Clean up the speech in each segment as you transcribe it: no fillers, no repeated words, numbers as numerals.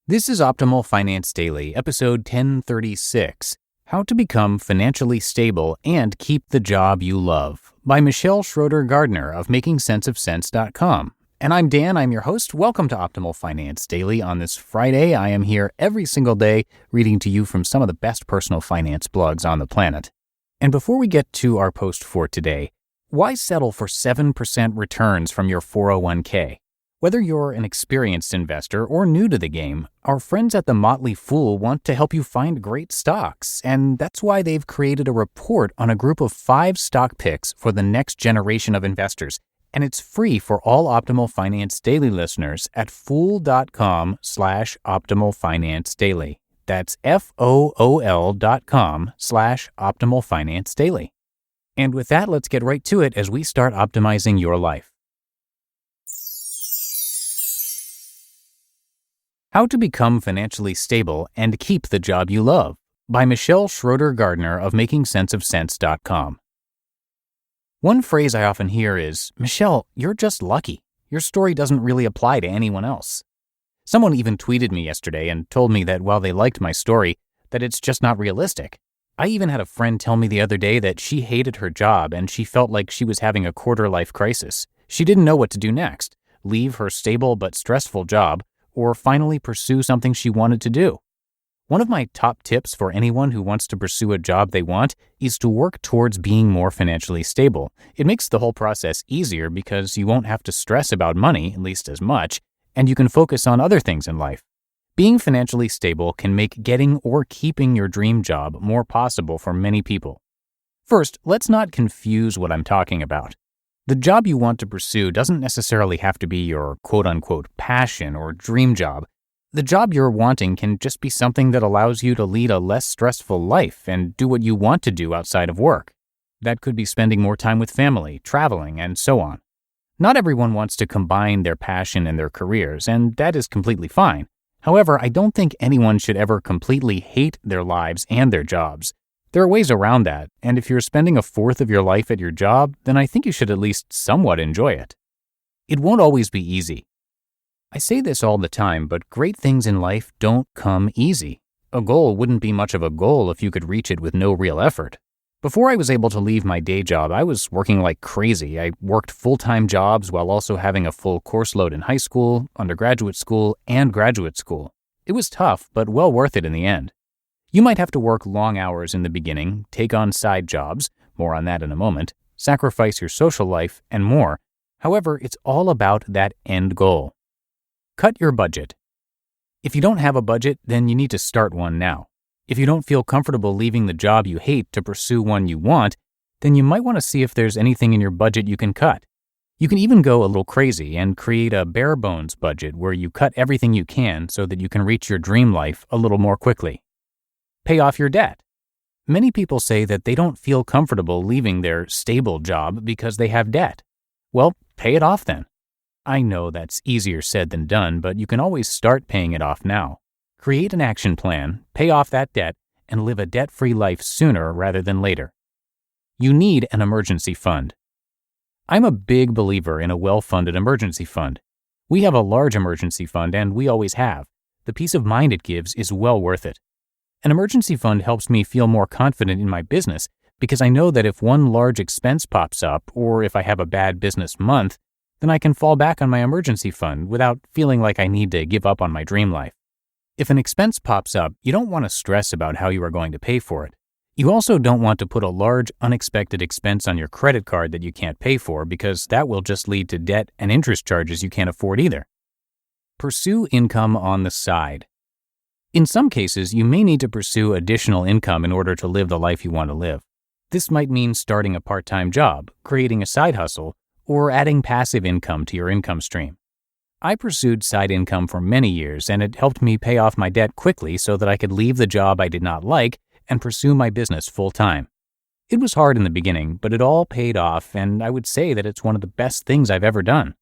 This is Optimal Finance Daily, episode 1036, How to Become Financially Stable and Keep the Job You Love, by Michelle Schroeder-Gardner of MakingSenseOfSense.com. And I'm Dan, I'm your host. Welcome to Optimal Finance Daily. On this Friday, I am here every single day reading to you from some of the best personal finance blogs on the planet. And before we get to our post for today, why settle for 7% returns from your 401k? Whether you're an experienced investor or new to the game, our friends at the Motley Fool want to help you find great stocks, and that's why they've created a report on a group of 5 stock picks for the next generation of investors, and it's free for all Optimal Finance Daily listeners at fool.com/optimalfinancedaily. That's FOOL.com/optimalfinancedaily. And with that, let's get right to it as we start optimizing your life. How to Become Financially Stable and Keep the Job You Love, by Michelle Schroeder-Gardner of MakingSenseOfSense.com. One phrase I often hear is, "Michelle, you're just lucky. Your story doesn't really apply to anyone else." Someone even tweeted me yesterday and told me that while they liked my story, that it's just not realistic. I even had a friend tell me the other day that she hated her job and she felt like she was having a quarter-life crisis. She didn't know what to do next, leave her stable but stressful job, or finally pursue something she wanted to do. One of my top tips for anyone who wants to pursue a job they want is to work towards being more financially stable. It makes the whole process easier because you won't have to stress about money, at least as much, and you can focus on other things in life. Being financially stable can make getting or keeping your dream job more possible for many people. First, let's not confuse what I'm talking about. The job you want to pursue doesn't necessarily have to be your quote-unquote passion or dream job. The job you're wanting can just be something that allows you to lead a less stressful life and do what you want to do outside of work. That could be spending more time with family, traveling, and so on. Not everyone wants to combine their passion and their careers, and that is completely fine. However, I don't think anyone should ever completely hate their lives and their jobs. There are ways around that, and if you're spending a fourth of your life at your job, then I think you should at least somewhat enjoy it. It won't always be easy. I say this all the time, but great things in life don't come easy. A goal wouldn't be much of a goal if you could reach it with no real effort. Before I was able to leave my day job, I was working like crazy. I worked full-time jobs while also having a full course load in high school, undergraduate school, and graduate school. It was tough, but well worth it in the end. You might have to work long hours in the beginning, take on side jobs, more on that in a moment, sacrifice your social life, and more. However, it's all about that end goal. Cut your budget. If you don't have a budget, then you need to start one now. If you don't feel comfortable leaving the job you hate to pursue one you want, then you might want to see if there's anything in your budget you can cut. You can even go a little crazy and create a bare bones budget where you cut everything you can so that you can reach your dream life a little more quickly. Pay off your debt. Many people say that they don't feel comfortable leaving their stable job because they have debt. Well, pay it off then. I know that's easier said than done, but you can always start paying it off now. Create an action plan, pay off that debt, and live a debt-free life sooner rather than later. You need an emergency fund. I'm a big believer in a well-funded emergency fund. We have a large emergency fund, and we always have. The peace of mind it gives is well worth it. An emergency fund helps me feel more confident in my business because I know that if one large expense pops up or if I have a bad business month, then I can fall back on my emergency fund without feeling like I need to give up on my dream life. If an expense pops up, you don't want to stress about how you are going to pay for it. You also don't want to put a large, unexpected expense on your credit card that you can't pay for because that will just lead to debt and interest charges you can't afford either. Pursue income on the side. In some cases, you may need to pursue additional income in order to live the life you want to live. This might mean starting a part-time job, creating a side hustle, or adding passive income to your income stream. I pursued side income for many years, and it helped me pay off my debt quickly so that I could leave the job I did not like and pursue my business full-time. It was hard in the beginning, but it all paid off, and I would say that it's one of the best things I've ever done.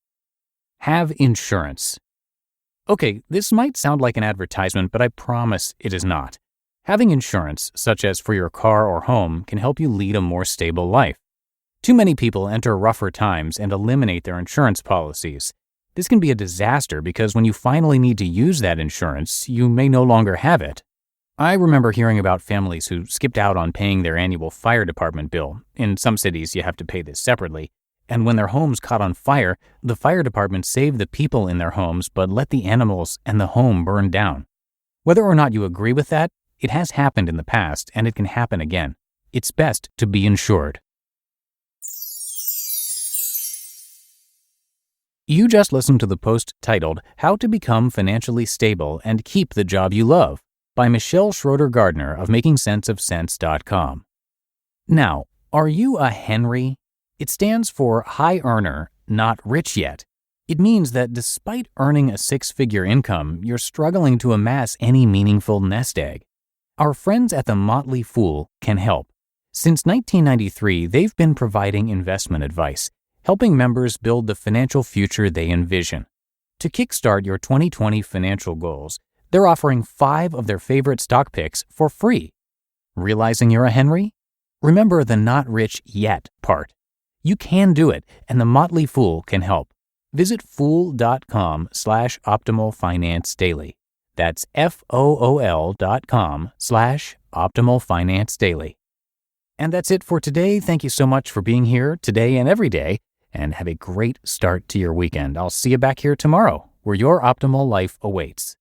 Have insurance. Okay, this might sound like an advertisement, but I promise it is not. Having insurance, such as for your car or home, can help you lead a more stable life. Too many people enter rougher times and eliminate their insurance policies. This can be a disaster because when you finally need to use that insurance, you may no longer have it. I remember hearing about families who skipped out on paying their annual fire department bill. In some cities, you have to pay this separately. And when their homes caught on fire, the fire department saved the people in their homes but let the animals and the home burn down. Whether or not you agree with that, it has happened in the past and it can happen again. It's best to be insured. You just listened to the post titled How to Become Financially Stable and Keep the Job You Love by Michelle Schroeder-Gardner of MakingSenseOfCents.com. Now, are you a Henry? It stands for High Earner, Not Rich Yet. It means that despite earning a six-figure income, you're struggling to amass any meaningful nest egg. Our friends at the Motley Fool can help. Since 1993, they've been providing investment advice, helping members build the financial future they envision. To kickstart your 2020 financial goals, they're offering 5 of their favorite stock picks for free. Realizing you're a Henry? Remember the not rich yet part. You can do it, and the Motley Fool can help. Visit fool.com/optimalfinancedaily. That's FOOL.com/optimalfinancedaily. And that's it for today. Thank you so much for being here today and every day, and have a great start to your weekend. I'll see you back here tomorrow, where your optimal life awaits.